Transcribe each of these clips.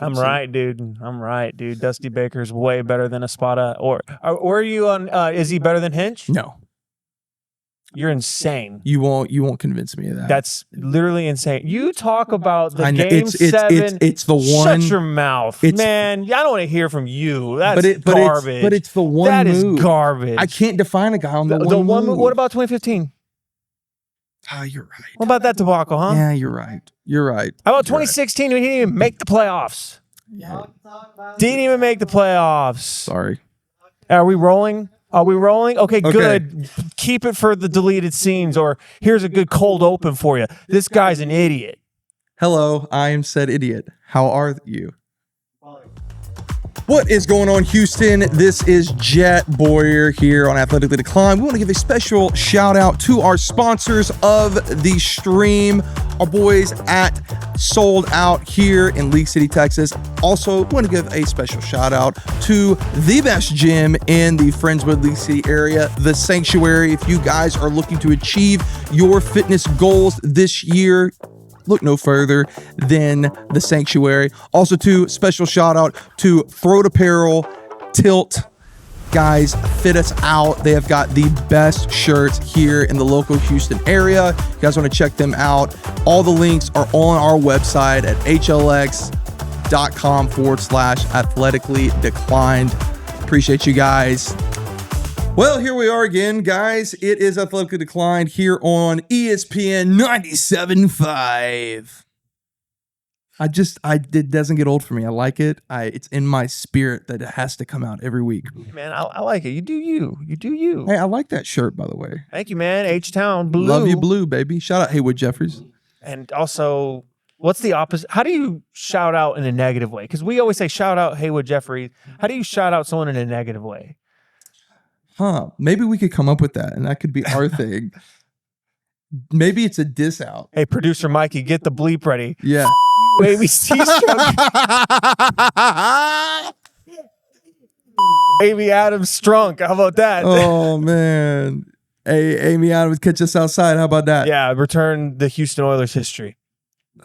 right. I'm right, dude. Dusty Baker's way better than Espada. Or are you on? Is he better than Hinch? No. You're insane. You won't convince me of that. That's literally insane. You talk about the know, game 7. It's the one. Shut your mouth, man. I don't want to hear from you. That's garbage. But it's the one that move. Is garbage. I can't define a guy on the one move. What about 2015? You're right. What about that debacle, huh? Yeah, you're right. How about 2016 when he didn't even make the playoffs? Yeah. Didn't even make the playoffs. Sorry. Are we rolling? Okay, good. Keep it for the deleted scenes, or here's a good cold open for you. This guy's an idiot. Hello, I am said idiot. How are you? What is going on, Houston? This is Jet Boyer here on Athletically Declined. We want to give a special shout out to our sponsors of the stream, our boys at Sold Out here in League City, Texas. Also, want to give a special shout out to the best gym in the Friendswood League City area, The Sanctuary. If you guys are looking to achieve your fitness goals this year, look no further than The Sanctuary. Also, special shout out to Throat Apparel, Tilt. Guys, fit us out. They have got the best shirts here in the local Houston area. You guys want to check them out. All the links are on our website at hlx.com/athletically declined. Appreciate you guys. Well, here we are again, guys. It is Athletically Declined here on ESPN 97.5. It doesn't get old for me. I like it. It's in my spirit that it has to come out every week. Man, I like it. You do you. You do you. Hey, I like that shirt, by the way. Thank you, man. H-Town Blue. Love you, Blue, baby. Shout out Haywood Jeffries. And also, what's the opposite? How do you shout out in a negative way? Because we always say shout out Haywood Jeffries. How do you shout out someone in a negative way? Maybe we could come up with that, and that could be our thing. Maybe it's a diss out. Hey, producer Mikey, get the bleep ready. Yeah. Baby C-Strunk. Amy Adams Strunk. How about that? Oh, man. Hey, Amy Adams, catch us outside. How about that? Yeah, return the Houston Oilers history.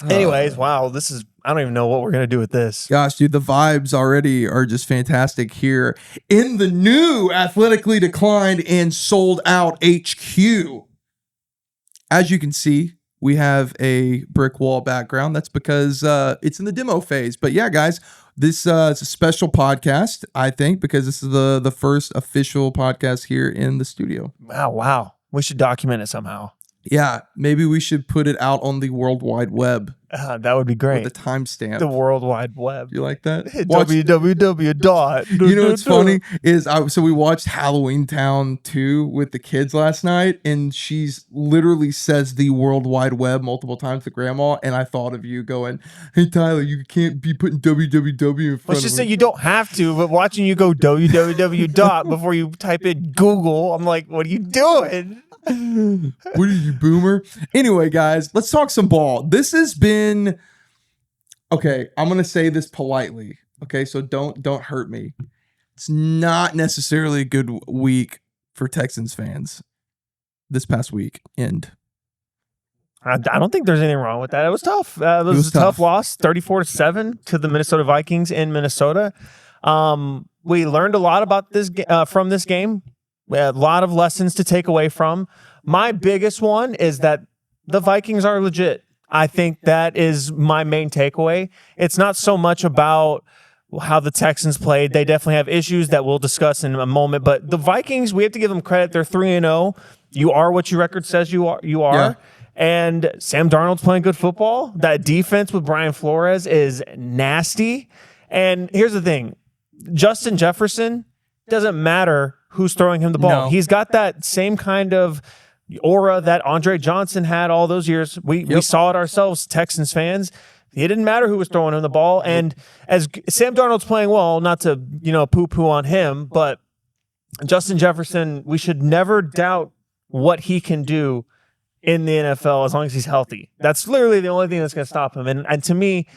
Anyways, wow, I don't even know what we're going to do with this. Gosh, dude, the vibes already are just fantastic here in the new Athletically Declined and Sold Out HQ. As you can see, we have a brick wall background. That's because it's in the demo phase. But yeah, guys, this is a special podcast, I think, because this is the first official podcast here in the studio. Wow. We should document it somehow. Yeah, maybe we should put it out on the World Wide Web. That would be great. With a timestamp. The World Wide Web. You like that? www. You know what's funny is so we watched Halloween Town 2 with the kids last night, and she's literally says the World Wide Web multiple times to grandma, and I thought of you going, "Hey Tyler, you can't be putting www in front Let's just say you don't have to, but watching you go www. Before you type in Google, I'm like, what are you doing? What are you, boomer? Anyway, guys, let's talk some ball. This has been okay. I'm gonna say this politely. Okay, so don't hurt me. It's not necessarily a good week for Texans fans this past week. I don't think there's anything wrong with that. It was tough. It was a tough loss, 34-7 to the Minnesota Vikings in Minnesota. We learned a lot about this from this game. We had a lot of lessons to take away from. My biggest one is that the Vikings are legit. I think that is my main takeaway. It's not so much about how the Texans played. They definitely have issues that we'll discuss in a moment. But the Vikings, we have to give them credit. They're 3-0. You are what your record says you are. Yeah. And Sam Darnold's playing good football. That defense with Brian Flores is nasty. And here's the thing. Justin Jefferson, doesn't matter who's throwing him the ball. No. He's got that same kind of aura that Andre Johnson had all those years. We saw it ourselves, Texans fans. It didn't matter who was throwing him the ball. And as Sam Darnold's playing well, not to poo-poo on him, but Justin Jefferson, we should never doubt what he can do in the NFL as long as he's healthy. That's literally the only thing that's going to stop him. And to me,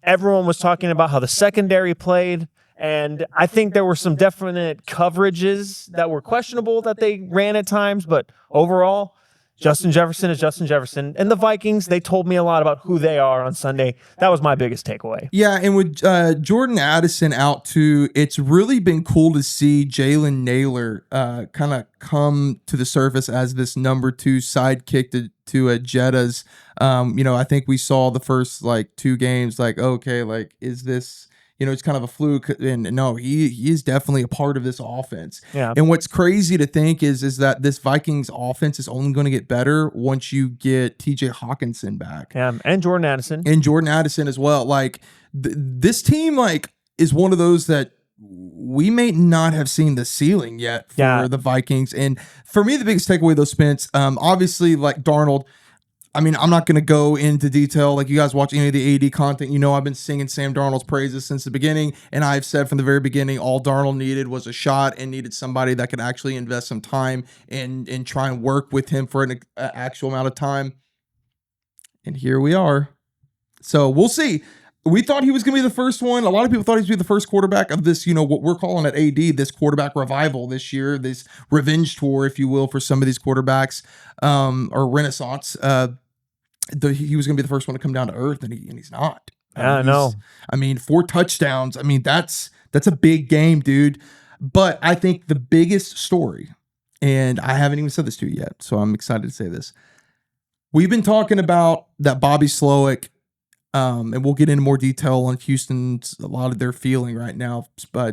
everyone was talking about how the secondary played. And I think there were some definite coverages that were questionable that they ran at times. But overall, Justin Jefferson is Justin Jefferson. And the Vikings, they told me a lot about who they are on Sunday. That was my biggest takeaway. Yeah, and with Jordan Addison out too, it's really been cool to see Jalen Naylor kind of come to the surface as this number 2 sidekick to Jetta's. I think we saw the first like 2 games, like, okay, like, is this, it's kind of a fluke, and no, he is definitely a part of this offense. Yeah. And what's crazy to think is that this Vikings offense is only going to get better once you get TJ Hawkinson back. Yeah, and Jordan Addison. And Jordan Addison as well. Like this team, like, is one of those that we may not have seen the ceiling yet for the Vikings. And for me, the biggest takeaway though, Spence, obviously, like Darnold. I mean, I'm not going to go into detail. Like, you guys watch any of the AD content, I've been singing Sam Darnold's praises since the beginning. And I've said from the very beginning, all Darnold needed was a shot and needed somebody that could actually invest some time and try and work with him for an actual amount of time. And here we are. So we'll see. We thought he was going to be the first one. A lot of people thought he was going to be the first quarterback of this, what we're calling at AD, this quarterback revival this year, this revenge tour, if you will, for some of these quarterbacks, or renaissance. He was going to be the first one to come down to earth, and he's not. I know. 4 touchdowns. That's a big game, dude. But I think the biggest story, and I haven't even said this to you yet, so I'm excited to say this. We've been talking about that Bobby Slowick, and we'll get into more detail on Houston's, a lot of their feeling right now,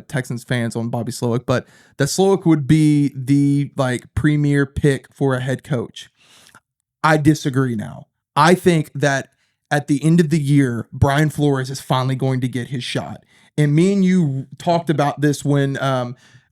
Texans fans on Bobby Slowick, but that Slowick would be the premier pick for a head coach. I disagree now. I think that at the end of the year, Brian Flores is finally going to get his shot. And me and you talked about this when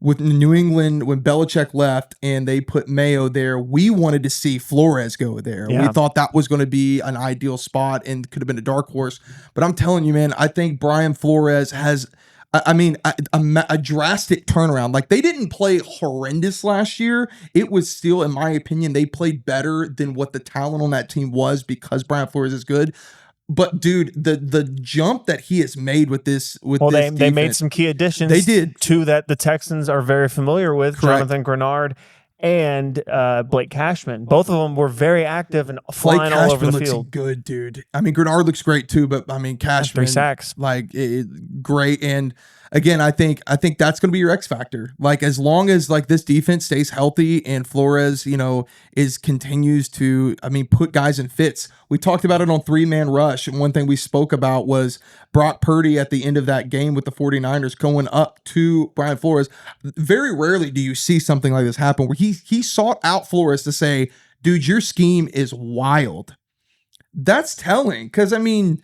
with New England, when Belichick left and they put Mayo there, we wanted to see Flores go there. Yeah. We thought that was going to be an ideal spot and could have been a dark horse. But I'm telling you, man, I think Brian Flores has a drastic turnaround. Like, they didn't play horrendous last year. It was still, in my opinion, they played better than what the talent on that team was because Brian Flores is good. But dude, the jump that he has made with this, they made some key additions. They did two that the Texans are very familiar with. Correct. Jonathan Grenard and Blake Cashman. Both of them were very active and flying all over the field. Good, dude. Grenard looks great too, but Cashman, 3 sacks, great. And again, I think that's going to be your X factor. Like, as long as this defense stays healthy and Flores, continues to, put guys in fits. We talked about it on 3-man rush. And one thing we spoke about was Brock Purdy at the end of that game with the 49ers going up to Brian Flores. Very rarely do you see something like this happen where he sought out Flores to say, dude, your scheme is wild. That's telling. Cause isn't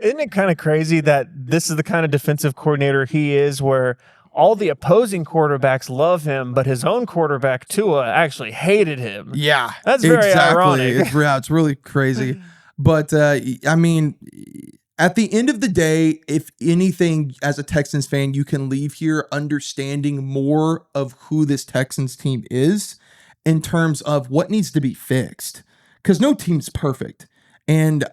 it kind of crazy that this is the kind of defensive coordinator he is, where all the opposing quarterbacks love him, but his own quarterback, Tua, actually hated him? Yeah. That's very ironic. It's really crazy. But, at the end of the day, if anything, as a Texans fan, you can leave here understanding more of who this Texans team is in terms of what needs to be fixed. Because no team's perfect. And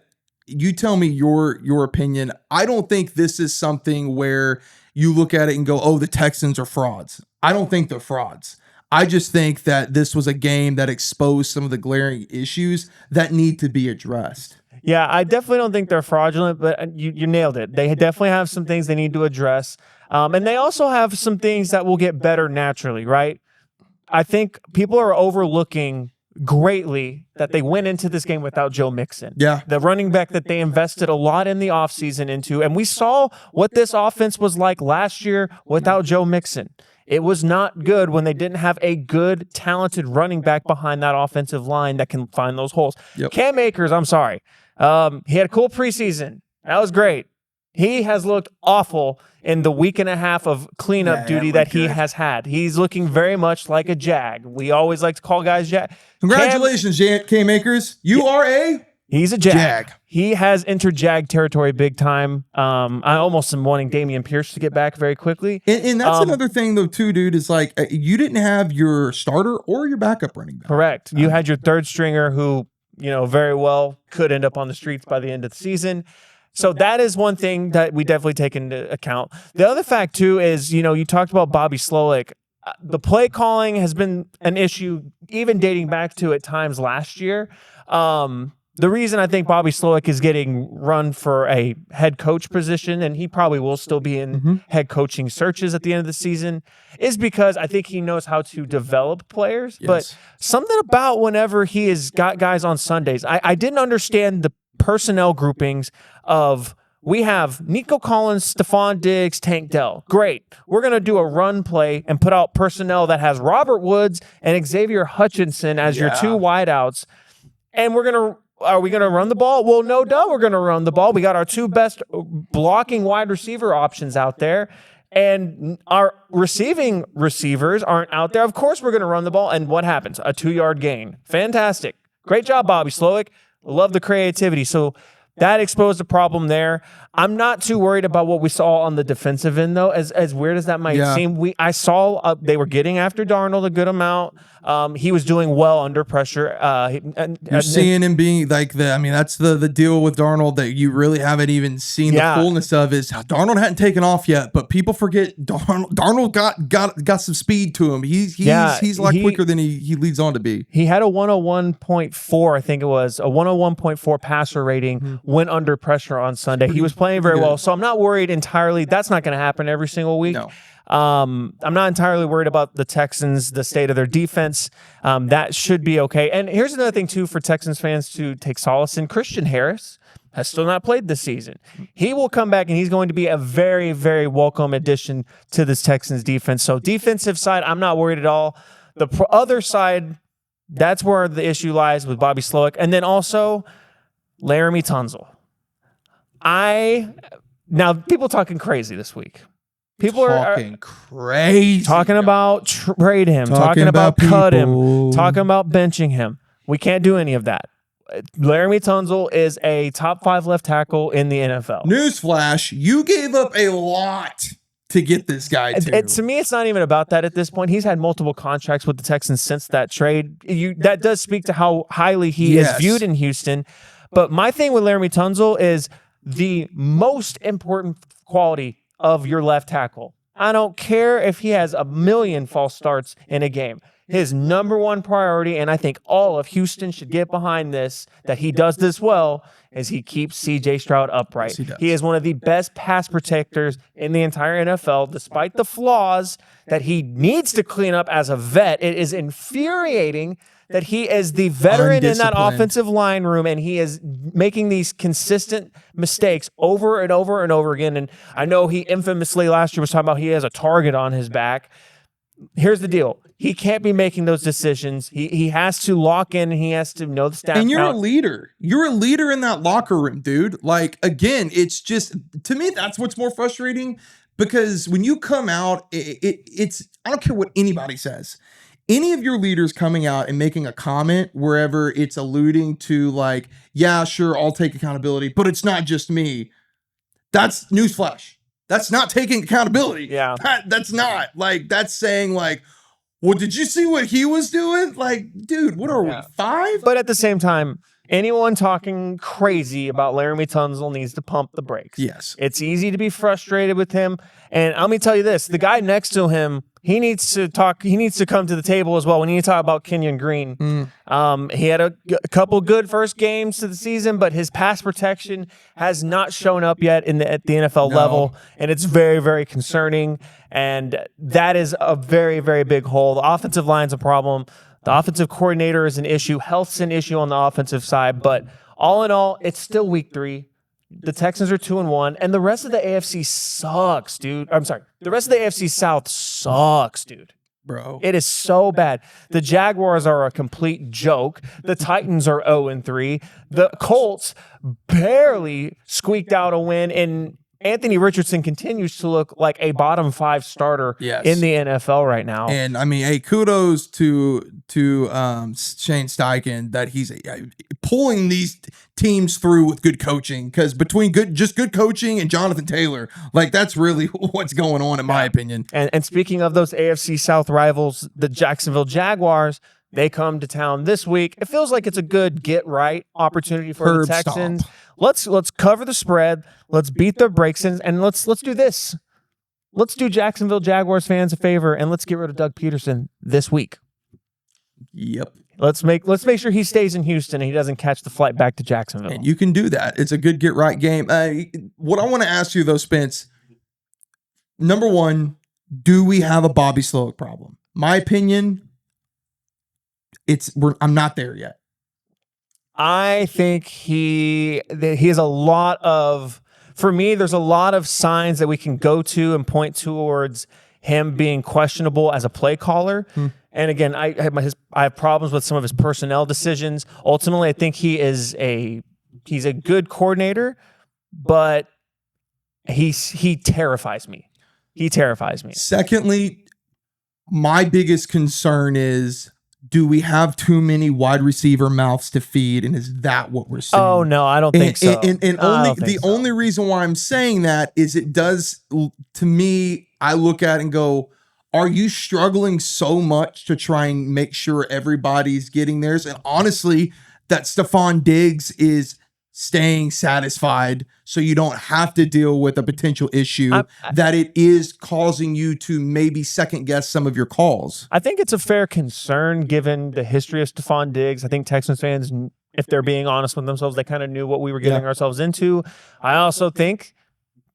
you tell me your opinion. I don't think this is something where you look at it and go, oh, the Texans are frauds. I don't think they're frauds. I just think that this was a game that exposed some of the glaring issues that need to be addressed. Yeah, I definitely don't think they're fraudulent, but you nailed it. They definitely have some things they need to address. And they also have some things that will get better naturally, right? I think people are overlooking greatly that they went into this game without Joe Mixon. Yeah. The running back that they invested a lot in the offseason into. And we saw what this offense was like last year without Joe Mixon. It was not good when they didn't have a good, talented running back behind that offensive line that can find those holes. Yep. Cam Akers, I'm sorry. He had a cool preseason. That was great. He has looked awful in the week and a half of cleanup duty that he has had. He's looking very much like a Jag. We always like to call guys Jag. Congratulations, Cam Akers. You are He's a Jag. He has entered Jag territory big time. I almost am wanting Dameon Pierce to get back very quickly. And that's another thing, though, too, dude, is you didn't have your starter or your backup running back. Correct. You had your third stringer who, very well could end up on the streets by the end of the season. So that is one thing that we definitely take into account. The other fact, too, is, you talked about Bobby Slowick. the play calling has been an issue, even dating back to at times last year. The reason I think Bobby Slowick is getting run for a head coach position, and he probably will still be in head coaching searches at the end of the season, is because I think he knows how to develop players. Yes. But something about whenever he has got guys on Sundays, I didn't understand the personnel groupings of, we have Nico Collins, Stephon Diggs, Tank Dell. Great. We're going to do a run play and put out personnel that has Robert Woods and Xavier Hutchinson as your two wideouts. And are we going to run the ball? Well, no duh, we're going to run the ball. We got our two best blocking wide receiver options out there. And our receiving receivers aren't out there. Of course, we're going to run the ball. And what happens? A 2-yard gain. Fantastic. Great job, Bobby Slowick. Love the creativity. So that exposed a problem there. I'm not too worried about what we saw on the defensive end, though. As weird as that might seem, I saw they were getting after Darnold a good amount. He was doing well under pressure. You're seeing him being like that's the deal with Darnold that you really haven't even seen the fullness of. Is Darnold hadn't taken off yet, but people forget Darnold got some speed to him. He's a lot quicker than he leads on to be. He had a 101.4, I think it was a 101.4 passer rating when under pressure on Sunday. He was playing very well, so I'm not worried entirely. That's not going to happen every single week. No. I'm not entirely worried about the Texans, the state of their defense. That should be okay. And here's another thing, too, for Texans fans to take solace in. Christian Harris has still not played this season. He will come back, and he's going to be a very, very welcome addition to this Texans defense. So defensive side, I'm not worried at all. The other side, that's where the issue lies with Bobby Slowick. And then also Laremy Tunsil. Now, people talking crazy this week. People are crazy. Talking about trade him, talking about cut him, talking about benching him. We can't do any of that. Laremy Tunsil is a top 5 left tackle in the NFL. Newsflash, you gave up a lot to get this guy too. To me, it's not even about that at this point. He's had multiple contracts with the Texans since that trade. That does speak to how highly he is viewed in Houston. But my thing with Laremy Tunsil is the most important quality of your left tackle. I don't care if he has 1 million false starts in a game. His number one priority, and I think all of Houston should get behind this, that he does this well, is he keeps C.J. Stroud upright. Yes, he is one of the best pass protectors in the entire NFL, despite the flaws that he needs to clean up as a vet. It is infuriating that he is the veteran in that offensive line room, and he is making these consistent mistakes over and over and over again. And I know he infamously last year was talking about he has a target on his back. Here's the deal. He can't be making those decisions. He has to lock in, and he has to know the staff. And you're a leader. You're a leader in that locker room, dude. Like, again, it's just, to me, that's what's more frustrating, because when you come out, it's, I don't care what anybody says. Any of your leaders coming out and making a comment wherever it's alluding to, like, yeah, sure, I'll take accountability, but it's not just me. That's newsflash. That's not taking accountability. Yeah. That's not. Like, that's saying, like, well, did you see what he was doing? Like, dude, what are we, 5? But at the same time, anyone talking crazy about Laremy Tunsil needs to pump the brakes. Yes. It's easy to be frustrated with him. And let me tell you this, the guy next to him, he needs to come to the table as well. We need to talk about Kenyon Green. He had a couple good first games to the season, but his pass protection has not shown up yet at the NFL level, and it's very, very concerning. And that is a very, very big hole. The offensive line's a problem. The offensive coordinator is an issue. Health's an issue on the offensive side. But all in all, it's still week 3. The Texans are 2-1, and the rest of the AFC sucks, dude. I'm sorry. The rest of the AFC South sucks, dude. Bro. It is so bad. The Jaguars are a complete joke. The Titans are 0-3. The Colts barely squeaked out a win, and Anthony Richardson continues to look like a bottom 5 starter in the NFL right now. And I mean, hey, kudos to Shane Steichen that he's pulling these teams through with good coaching, because between good coaching and Jonathan Taylor, like, that's really what's going on in my opinion. And speaking of those AFC South rivals, the Jacksonville Jaguars, they come to town this week. It feels like it's a good get-right opportunity for the Texans. Let's cover the spread. Let's beat the brakes, and let's do this. let's do Jacksonville Jaguars fans a favor and let's get rid of Doug Peterson this week. Yep. Let's make sure he stays in Houston and he doesn't catch the flight back to Jacksonville. And you can do that. It's a good get right game. What I want to ask you though, Spence, number one, do we have a Bobby Slowick problem? My opinion, I'm not there yet. I think he has a lot of, for me, there's a lot of signs that we can go to and point towards him being questionable as a play caller. And again, I have problems with some of his personnel decisions. Ultimately, I think he's a good coordinator, but he terrifies me. He terrifies me. Secondly, my biggest concern is, do we have too many wide receiver mouths to feed? And is that what we're seeing? Oh, no, I don't think so. Only reason why I'm saying that is it does, to me, I look at it and go, are you struggling so much to try and make sure everybody's getting theirs? And honestly, that Stephon Diggs is staying satisfied so you don't have to deal with a potential issue that it is causing you to maybe second guess some of your calls. I think it's a fair concern given the history of Stephon Diggs. I think Texans fans, if they're being honest with themselves, they kind of knew what we were getting ourselves into. I also think,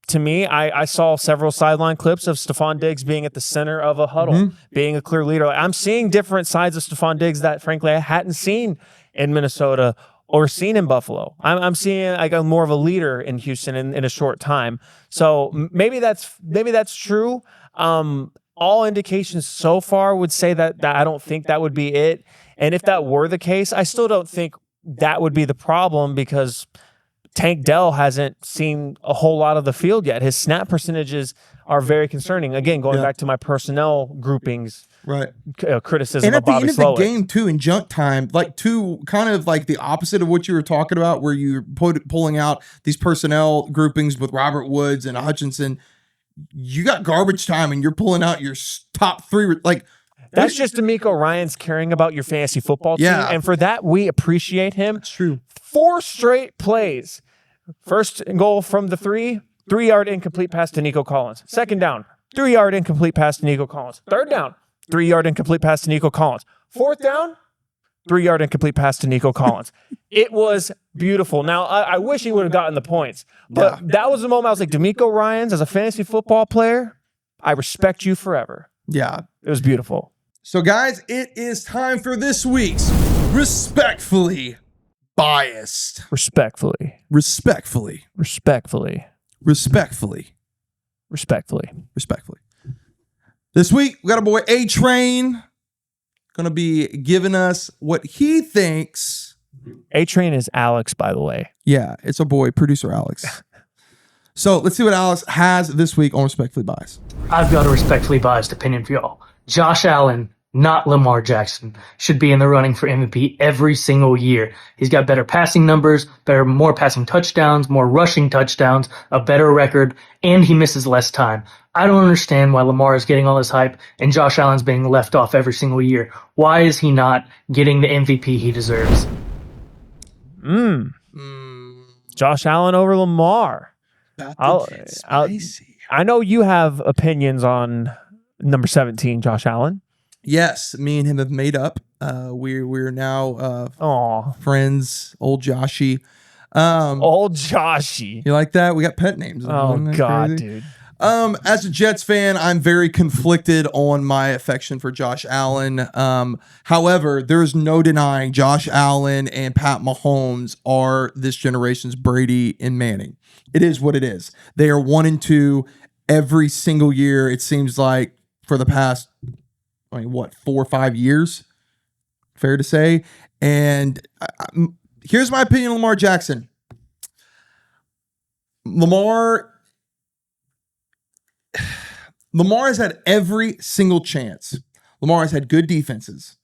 to me, I saw several sideline clips of Stephon Diggs being at the center of a huddle, being a clear leader. I'm seeing different sides of Stephon Diggs that, frankly, I hadn't seen in Minnesota or seen in Buffalo. I'm seeing like more of a leader in Houston in a short time. So maybe that's true. All indications so far would say that I don't think that would be it. And if that were the case, I still don't think that would be the problem because Tank Dell hasn't seen a whole lot of the field yet. His snap percentages are very concerning. Again, going back to my personnel groupings, right? Criticism and of Bobby Slowick. And at the end of the game, too, in junk time, like kind of like the opposite of what you were talking about, where you're pulling out these personnel groupings with Robert Woods and Hutchinson. You got garbage time, and you're pulling out your top three. Like that's just D'Amico Ryans caring about your fantasy football team, and for that we appreciate him. That's true. 4 straight plays. First goal from the 3-yard incomplete pass to Nico Collins. Second down, 3-yard incomplete pass to Nico Collins. Third down, 3-yard incomplete pass to Nico Collins. Fourth down, 3-yard incomplete pass to Nico Collins. It was beautiful. Now, I wish he would have gotten the points, but that was the moment I was like, D'Amico Ryans, as a fantasy football player, I respect you forever. Yeah. It was beautiful. So, guys, it is time for this week's Respectfully Biased. Respectfully. This week, we got a boy A-Train going to be giving us what he thinks. A-Train is Alex, by the way. Yeah, it's our boy, producer Alex. So let's see what Alex has this week on Respectfully Biased. I've got a respectfully biased opinion for y'all. Josh Allen, not Lamar Jackson, should be in the running for MVP every single year. He's got better passing numbers, more passing touchdowns, more rushing touchdowns, a better record, and he misses less time. I don't understand why Lamar is getting all this hype and Josh Allen's being left off every single year. Why is he not getting the MVP he deserves? Josh Allen over Lamar. I know you have opinions on number 17, Josh Allen. Yes, me and him have made up. We're now friends. Old Joshy. Old Joshy. You like that? We got pet names. Oh God, dude. As a Jets fan, I'm very conflicted on my affection for Josh Allen. However, there's no denying Josh Allen and Pat Mahomes are this generation's Brady and Manning. It is what it is. They are 1 and 2 every single year. It seems like for the past, 4 or 5 years, fair to say. And here's my opinion on Lamar Jackson. Lamar has had every single chance. Lamar has had good defenses.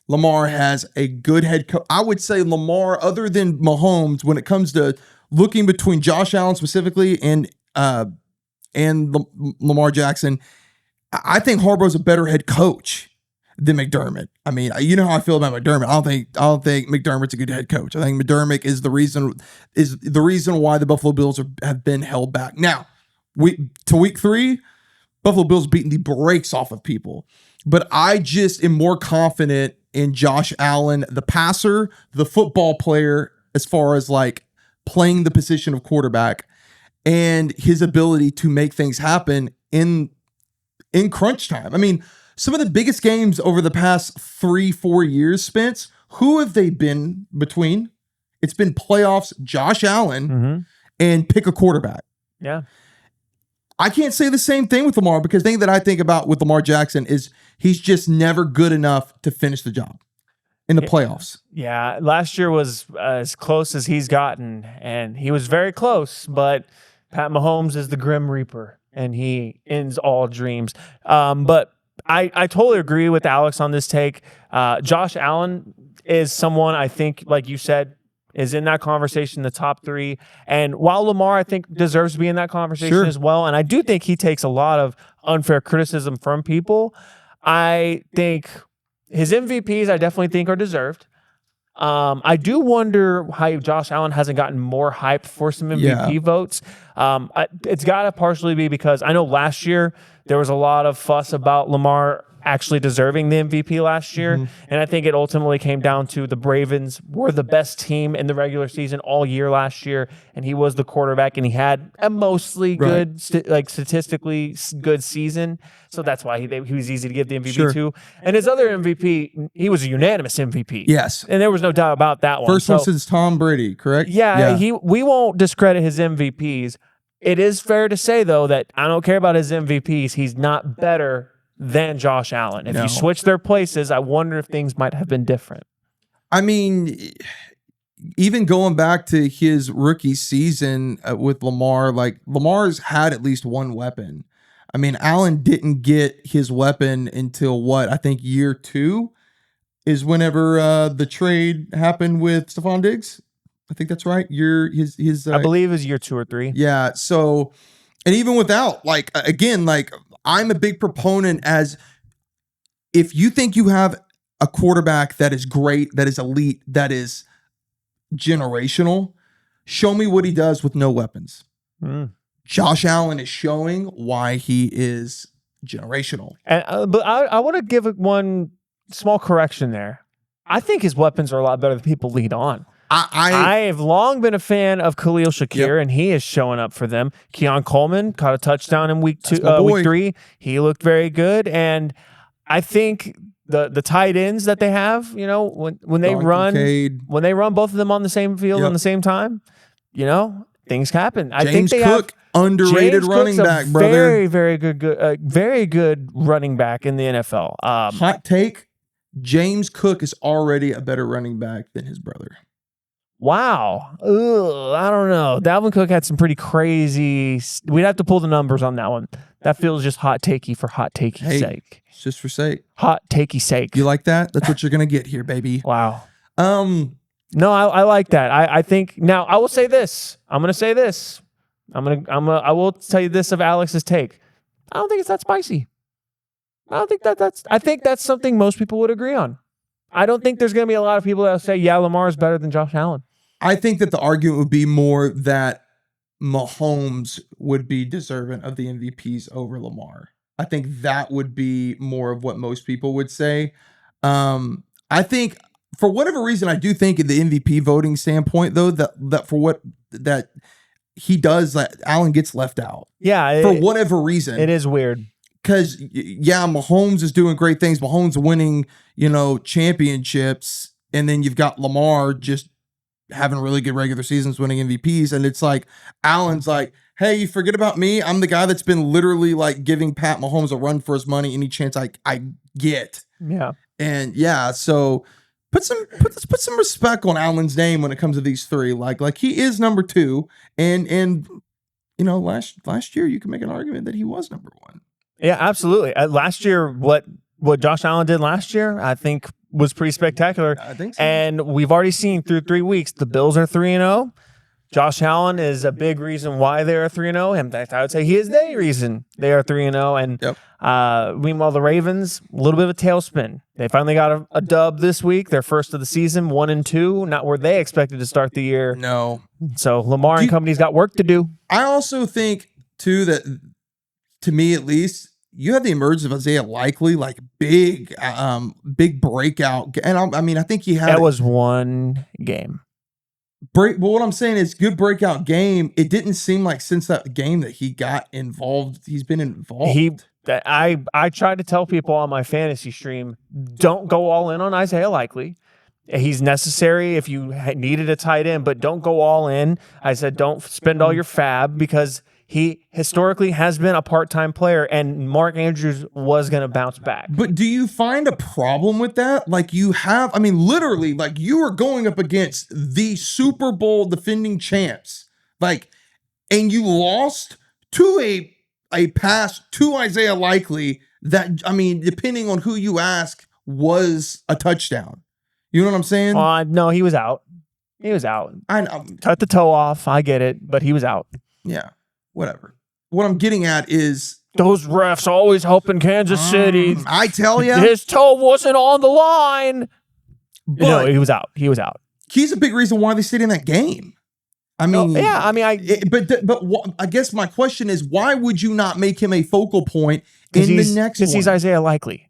Lamar has a good head coach. I would say Lamar, other than Mahomes, when it comes to looking between Josh Allen specifically and Lamar Jackson, I think Harbaugh's a better head coach than McDermott. I mean, you know how I feel about McDermott. I don't think McDermott's a good head coach. I think McDermott is the reason why the Buffalo Bills have been held back. Now, to week 3, Buffalo Bills beating the brakes off of people. But I just am more confident in Josh Allen, the passer, the football player, as far as like playing the position of quarterback and his ability to make things happen in crunch time. I mean, some of the biggest games over the past 3-4 years, Spence, who have they been between? It's been playoffs, Josh Allen, and pick a quarterback. Yeah. I can't say the same thing with Lamar, because the thing that I think about with Lamar Jackson is he's just never good enough to finish the job in the playoffs. Yeah, last year was as close as he's gotten, and he was very close, but Pat Mahomes is the Grim Reaper, and he ends all dreams. But I totally agree with Alex on this take. Josh Allen is someone I think, like you said, is in that conversation, the top 3. And while Lamar, I think, deserves to be in that conversation as well, and I do think he takes a lot of unfair criticism from people, I think his MVPs, I definitely think, are deserved. I do wonder how Josh Allen hasn't gotten more hype for some MVP votes. It's got to partially be because I know last year there was a lot of fuss about Lamar actually deserving the MVP last year. And I think it ultimately came down to the Ravens were the best team in the regular season all year last year. And he was the quarterback, and he had a mostly good, statistically good season. So that's why he was easy to give the MVP to. And his other MVP, he was a unanimous MVP. Yes. And there was no doubt about that one. First one since Tom Brady, correct? Yeah. We won't discredit his MVPs. It is fair to say, though, that I don't care about his MVPs. He's not better than Josh Allen. If you switch their places, I wonder if things might have been different. I mean, even going back to his rookie season with Lamar, like Lamar's had at least one weapon. I mean, Allen didn't get his weapon until what? I think year 2 is whenever the trade happened with Stephon Diggs. I think that's right. I believe it was year 2 or 3. Yeah. So, and even without, like, again, like, I'm a big proponent as if you think you have a quarterback that is great, that is elite, that is generational, show me what he does with no weapons. Josh Allen is showing why he is generational. And, but I want to give one small correction there. I think his weapons are a lot better than people lead on. I have long been a fan of Khalil Shakir, and he is showing up for them. Keon Coleman caught a touchdown in week 3. He looked very good, and I think the tight ends that they have, you know, when they run both of them on the same field on the same time, you know, things happen. I think they Cook, have underrated running back, brother. Very good running back in the NFL. Hot take: James Cook is already a better running back than his brother. Wow. Ugh, I don't know. Dalvin Cook had some pretty crazy. We'd have to pull the numbers on that one. That feels just hot takey for hot takey sake. It's just for sake. Hot takey sake. You like that? That's what you're gonna get here, baby. Wow. No, I like that. I think now I will say this. I'm gonna say this. I will tell you this of Alex's take. I don't think it's that spicy. I don't think I think that's something most people would agree on. I don't think there's going to be a lot of people that will say, yeah, Lamar is better than Josh Allen. I think that the argument would be more that Mahomes would be deserving of the MVPs over Lamar. I think that would be more of what most people would say. I think for whatever reason, I do think in the MVP voting standpoint, though, that for what that he does, that Allen gets left out. Yeah. For whatever reason. It is weird. Because, yeah, Mahomes is doing great things. Mahomes winning, championships. And then you've got Lamar just having really good regular seasons, winning MVPs. And it's like, Allen's like, hey, you forget about me. I'm the guy that's been literally like giving Pat Mahomes a run for his money any chance I get. Yeah. And yeah, so put some respect on Allen's name when it comes to these three. Like he is number 2. And last year you can make an argument that he was number 1. Yeah, absolutely. Last year, what Josh Allen did last year, I think was pretty spectacular. I think so. And we've already seen through 3 weeks, the Bills are 3-0. Josh Allen is a big reason why they are 3-0. In fact, I would say he is the reason they are 3-0. And meanwhile, the Ravens, a little bit of a tailspin. They finally got a dub this week, their first of the season, 1-2, not where they expected to start the year. No. So Lamar and company's got work to do. I also think, too, that to me at least, you had the emergence of Isaiah Likely, like big breakout. And I think he had that was one game. But what I'm saying is good breakout game. It didn't seem like since that game that he got involved. He's been involved. I tried to tell people on my fantasy stream, don't go all in on Isaiah Likely. He's necessary if you needed a tight end, but don't go all in. I said, don't spend all your fab because he historically has been a part-time player and Mark Andrews was going to bounce back. But do you find a problem with that? Like you have, literally, like you are going up against the Super Bowl defending champs, like, and you lost to a pass to Isaiah Likely that, depending on who you ask, was a touchdown. You know what I'm saying? No, he was out. He was out. I know. Cut the toe off. I get it, but he was out. Yeah, whatever. What I'm getting at is those refs always helping Kansas City. I tell you, his toe wasn't on the line. But no, he was out. He was out. He's a big reason why they stayed in that game. I guess my question is, why would you not make him a focal point in the next one? Because he's Isaiah Likely.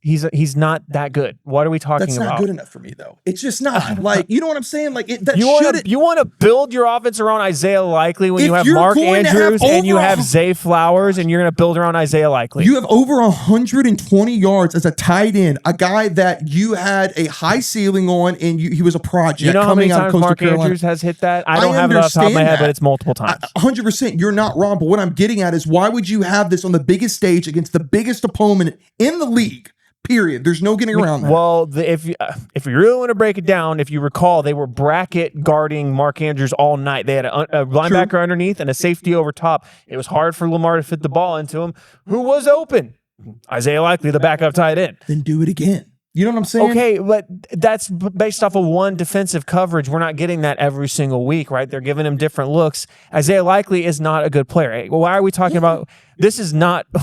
He's not that good. What are we talking about? That's not good enough for me, though. It's just not. Like, you know what I'm saying? Like, you want to build your offense around Isaiah Likely when you have Mark Andrews and you have Zay Flowers and you're going to build around Isaiah Likely. You have over 120 yards as a tight end, a guy that you had a high ceiling on, and he was a project. You know how many times Mark Carolina. Andrews has hit that? I don't have it off the top of my head, but it's multiple times. 100%. You're not wrong. But what I'm getting at is, why would you have this on the biggest stage against the biggest opponent in the league? Period. There's no getting around that. Well, if you really want to break it down, if you recall, they were bracket guarding Mark Andrews all night. They had a linebacker underneath and a safety over top. It was hard for Lamar to fit the ball into him. Who was open? Isaiah Likely, the backup tight end. Then do it again. You know what I'm saying? Okay, but that's based off of one defensive coverage. We're not getting that every single week, right? They're giving him different looks. Isaiah Likely is not a good player. Why are we talking about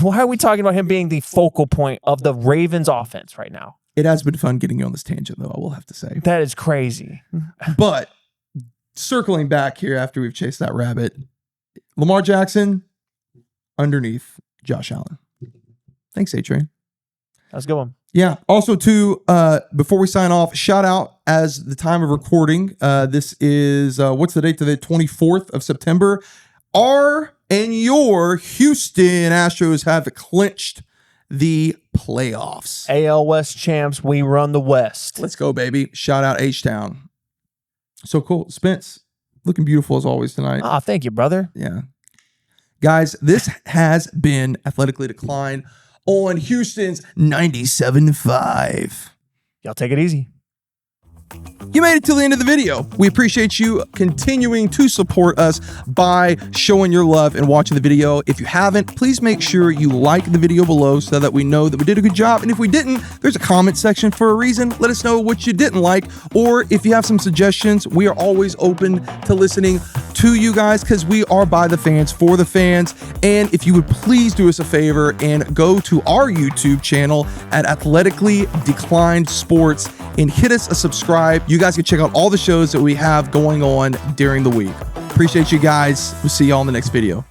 why are we talking about him being the focal point of the Ravens offense right now? It has been fun getting you on this tangent, though, I will have to say. That is crazy. But circling back here after we've chased that rabbit, Lamar Jackson underneath Josh Allen. Thanks, A-Train. That's a good one. Yeah. Also, too, before we sign off, shout out as the time of recording. This is, what's the date today? 24th of September. Our and your Houston Astros have clinched the playoffs. AL West champs. We run the West. Let's go, baby. Shout out H-Town. So cool. Spence, looking beautiful as always tonight. Ah, thank you, brother. Yeah. Guys, this has been Athletically Declined on Houston's 97.5. Y'all take it easy. You made it till the end of the video. We appreciate you continuing to support us by showing your love and watching the video. If you haven't, please make sure you like the video below so that we know that we did a good job. And if we didn't, there's a comment section for a reason. Let us know what you didn't like, or if you have some suggestions. We are always open to listening to you guys because we are by the fans for the fans. And if you would please do us a favor and go to our YouTube channel at Athletically Declined Sports and hit us a subscribe. You guys can check out all the shows that we have going on during the week. Appreciate you guys. We'll see y'all in the next video.